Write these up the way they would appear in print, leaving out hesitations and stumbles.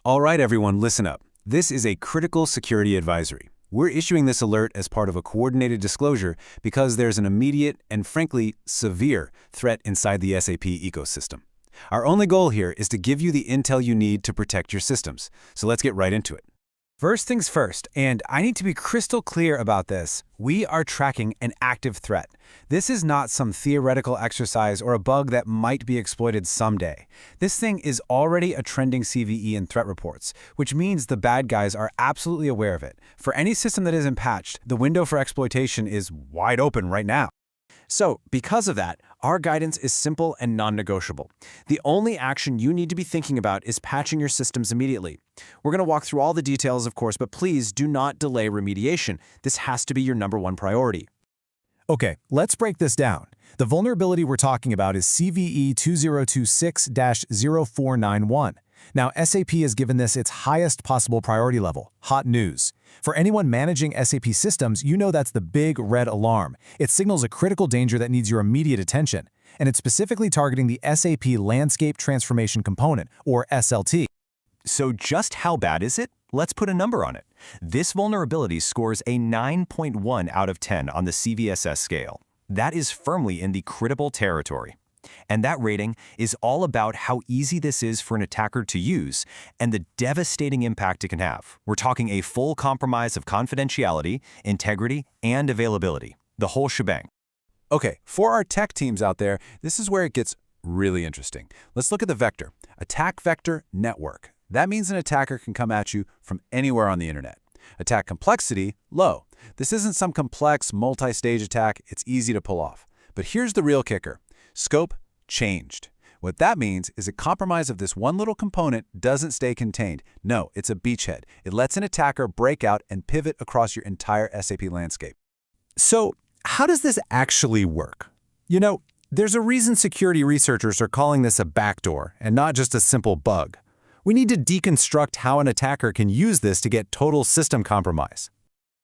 All right, everyone, listen up. This is a critical security advisory. We're issuing this alert as part of a coordinated disclosure because there's an immediate and, frankly, severe threat inside the SAP ecosystem. Our only goal here is to give you the intel you need to protect your systems. So let's get right into it. First things first, and I need to be crystal clear about this, we are tracking an active threat. This is not some theoretical exercise or a bug that might be exploited someday. This thing is already a trending CVE in threat reports, which means the bad guys are absolutely aware of it. For any system that isn't patched, the window for exploitation is wide open right now. So, because of that, our guidance is simple and non-negotiable. The only action you need to be thinking about is patching your systems immediately. We're going to walk through all the details, of course, but please do not delay remediation. This has to be your #1 priority. Okay, let's break this down. The vulnerability we're talking about is CVE-2026-0491. Now, SAP has given this its highest possible priority level, HotNews. For anyone managing SAP systems, you know that's the big red alarm. It signals a critical danger that needs your immediate attention, and it's specifically targeting the SAP Landscape Transformation component, or SLT. So just how bad is it? Let's put a number on it. This vulnerability scores a 9.1 out of 10 on the CVSS scale. That is firmly in the critical territory. And that rating is all about how easy this is for an attacker to use and the devastating impact it can have. We're talking a full compromise of confidentiality, integrity, and availability. The whole shebang. Okay, for our tech teams out there, this is where it gets really interesting. Let's look at the vector. Attack vector network. That means an attacker can come at you from anywhere on the internet. Attack complexity, low. This isn't some complex multi-stage attack. It's easy to pull off. But here's the real kicker. Scope changed. What that means is a compromise of this one little component doesn't stay contained. No, it's a beachhead. It lets an attacker break out and pivot across your entire SAP landscape. So, how does this actually work? You know, there's a reason security researchers are calling this a backdoor and not just a simple bug. We need to deconstruct how an attacker can use this to get total system compromise.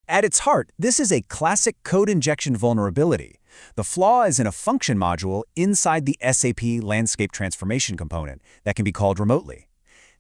At its heart, this is a classic code injection vulnerability. The flaw is in a function module inside the SAP Landscape Transformation component that can be called remotely.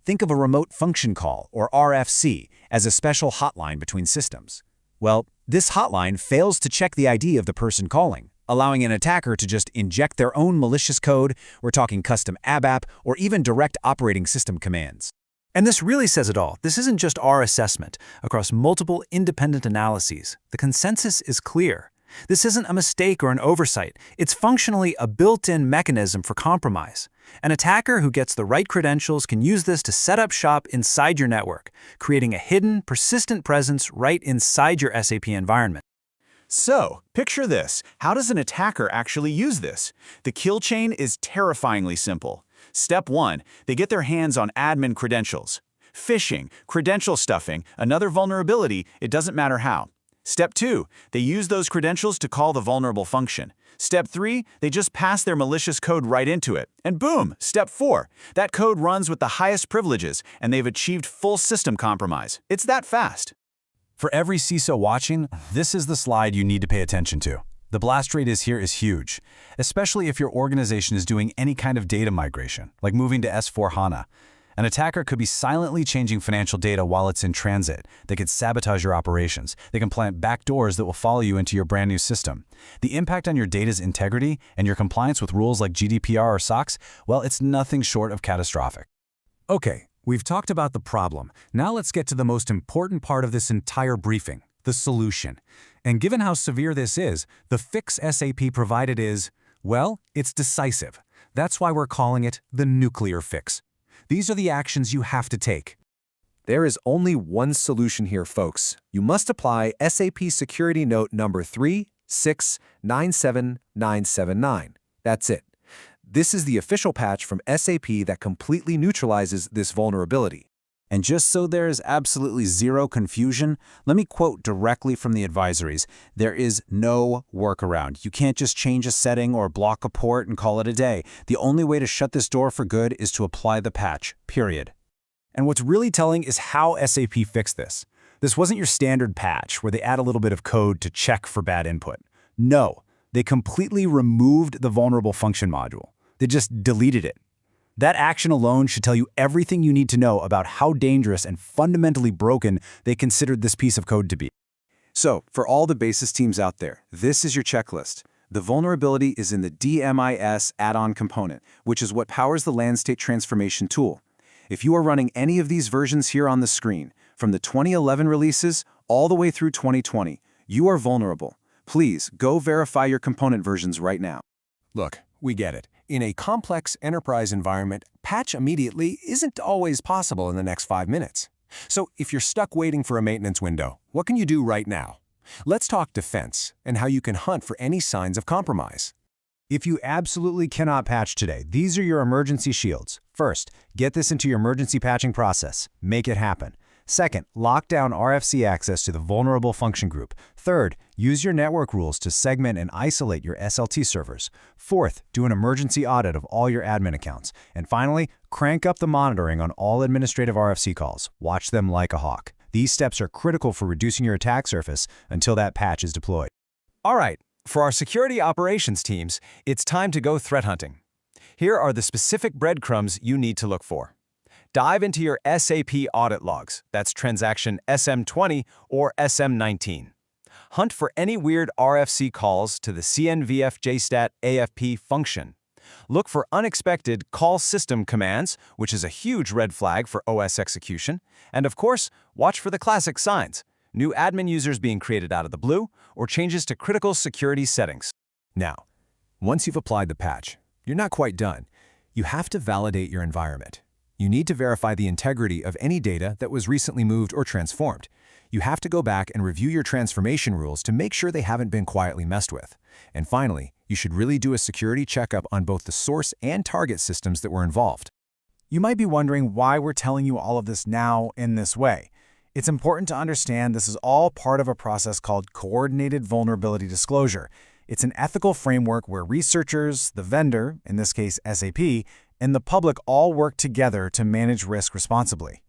Think of a remote function call, or RFC, as a special hotline between systems. Well, this hotline fails to check the ID of the person calling, allowing an attacker to just inject their own malicious code. We're talking custom ABAP or even direct operating system commands. And this really says it all. This isn't just our assessment. Across multiple independent analyses, the consensus is clear. This isn't a mistake or an oversight. It's functionally a built-in mechanism for compromise. An attacker who gets the right credentials can use this to set up shop inside your network, creating a hidden, persistent presence right inside your SAP environment. So, picture this. How does an attacker actually use this? The kill chain is terrifyingly simple. Step 1, they get their hands on admin credentials. Phishing, credential stuffing, another vulnerability, it doesn't matter how. Step 2, they use those credentials to call the vulnerable function. Step 3, they just pass their malicious code right into it. And boom, Step 4, that code runs with the highest privileges and they've achieved full system compromise. It's that fast. For every CISO watching, this is the slide you need to pay attention to. The blast rate here is huge, especially if your organization is doing any kind of data migration, like moving to S/4HANA. An attacker could be silently changing financial data while it's in transit. They could sabotage your operations. They can plant backdoors that will follow you into your brand new system. The impact on your data's integrity and your compliance with rules like GDPR or SOX, well, it's nothing short of catastrophic. Okay, we've talked about the problem. Now let's get to the most important part of this entire briefing, the solution. And given how severe this is, the fix SAP provided is, well, it's decisive. That's why we're calling it the nuclear fix. These are the actions you have to take. There is only one solution here, folks. You must apply SAP Security Note number 3697979. That's it. This is the official patch from SAP that completely neutralizes this vulnerability. And just so there is absolutely zero confusion, let me quote directly from the advisories. There is no workaround. You can't just change a setting or block a port and call it a day. The only way to shut this door for good is to apply the patch, period. And what's really telling is how SAP fixed this. This wasn't your standard patch where they add a little bit of code to check for bad input. No, they completely removed the vulnerable function module. They just deleted it. That action alone should tell you everything you need to know about how dangerous and fundamentally broken they considered this piece of code to be. So, for all the basis teams out there, this is your checklist. The vulnerability is in the DMIS add-on component, which is what powers the Landscape Transformation tool. If you are running any of these versions here on the screen, from the 2011 releases all the way through 2020, you are vulnerable. Please go verify your component versions right now. Look, we get it. In a complex enterprise environment, patch immediately isn't always possible in the next 5 minutes. So if you're stuck waiting for a maintenance window, what can you do right now? Let's talk defense and how you can hunt for any signs of compromise. If you absolutely cannot patch today, these are your emergency shields. First, get this into your emergency patching process. Make it happen. Second, lock down RFC access to the vulnerable function group. Third, use your network rules to segment and isolate your SLT servers. Fourth, do an emergency audit of all your admin accounts. And finally, crank up the monitoring on all administrative RFC calls. Watch them like a hawk. These steps are critical for reducing your attack surface until that patch is deployed. All right, for our security operations teams, it's time to go threat hunting. Here are the specific breadcrumbs you need to look for. Dive into your SAP audit logs, that's transaction SM20 or SM19. Hunt for any weird RFC calls to the CNVF JSTAT AFP function. Look for unexpected call system commands, which is a huge red flag for OS execution. And of course, watch for the classic signs, new admin users being created out of the blue, or changes to critical security settings. Now, once you've applied the patch, you're not quite done. You have to validate your environment. You need to verify the integrity of any data that was recently moved or transformed. You have to go back and review your transformation rules to make sure they haven't been quietly messed with. And finally, you should really do a security checkup on both the source and target systems that were involved. You might be wondering why we're telling you all of this now in this way. It's important to understand this is all part of a process called coordinated vulnerability disclosure. It's an ethical framework where researchers, the vendor, in this case SAP, and the public all work together to manage risk responsibly.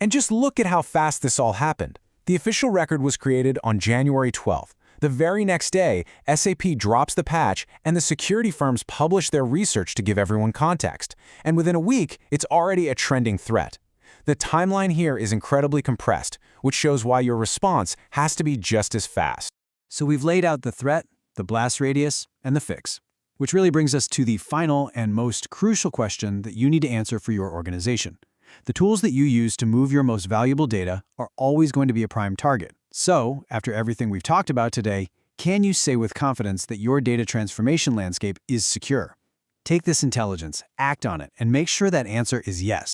And just look at how fast this all happened. The official record was created on January 12th. The very next day, SAP drops the patch and the security firms publish their research to give everyone context. And within a week, it's already a trending threat. The timeline here is incredibly compressed, which shows why your response has to be just as fast. So we've laid out the threat, the blast radius, and the fix, which really brings us to the final and most crucial question that you need to answer for your organization. The tools that you use to move your most valuable data are always going to be a prime target. So, after everything we've talked about today, can you say with confidence that your data transformation landscape is secure? Take this intelligence, act on it, and make sure that answer is yes.